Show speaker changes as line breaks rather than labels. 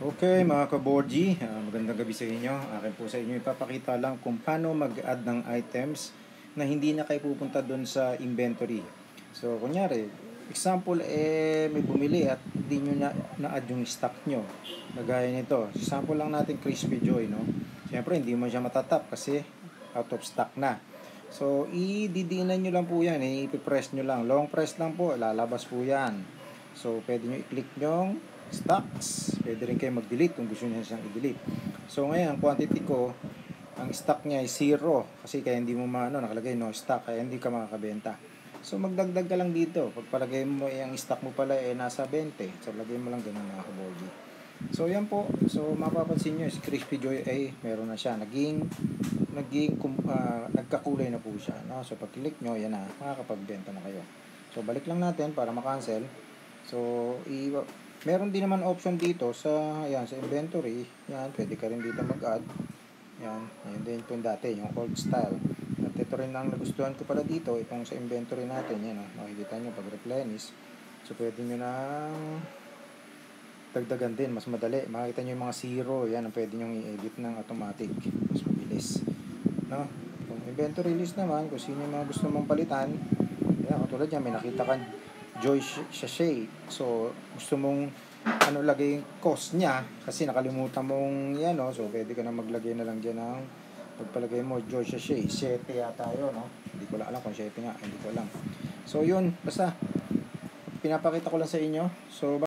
Okay mga kaborji, magandang gabi sa inyo. Akin po sa inyo ipapakita lang kung paano mag-add ng items na hindi na kayo pupunta doon sa inventory. So kunyari, example may bumili at hindi nyo na-add yung stock nyo. Nagaya nito, sample lang natin Crispy Joy, no? Siyempre hindi mo siya matatap kasi out of stock na. So ididiinan nyo lang po yan, ipipress nyo lang. Long press lang po, lalabas po yan. So pwede nyo i-click yung stocks. Pwede rin kayo mag-delete kung gusto niya siyang i-delete. So ngayon, ang quantity ko, ang stock niya ay 0 kasi kaya hindi mo nakalagay no stock, kaya hindi ka makakabenta. So magdagdag ka lang dito. Pagpalagay mo ang stock mo pala nasa 20. So lagay mo lang ganun mga kaborgi. So yan po. So mapapansin nyo, si Crispy Joy ay meron na siya. Nagkakulay na po siya. No? So pag-click nyo, yan na. Makakapagbenta na kayo. So balik lang natin para makancel. So meron din naman option dito sa inventory. Yan, pwede ka rin dito mag-add. Yan, ayun din po dati, yung old style. At ito rin ang nagustuhan ko pala dito, itong sa inventory natin. Yan, makikita nyo pag replenish. So pwede nyo nang dagdagan din, mas madali. Makikita nyo yung mga zero, yan ang pwede nyo i-edit ng automatic. Mas mabilis. No? Kung inventory list naman, kung sino yung mga gusto mong palitan, yan, katulad yan, may nakita ka Joy Sachet. So, gusto mong lagay yung cost niya kasi nakalimutan mong yan, no? So, pwede ka na maglagay na lang dyan ng pagpalagay mo, Joy Sachet. 7 yata yun, no? Hindi ko lang alam kung 7 nga. Hindi ko alam. So, yun. Basta, pinapakita ko lang sa inyo. So,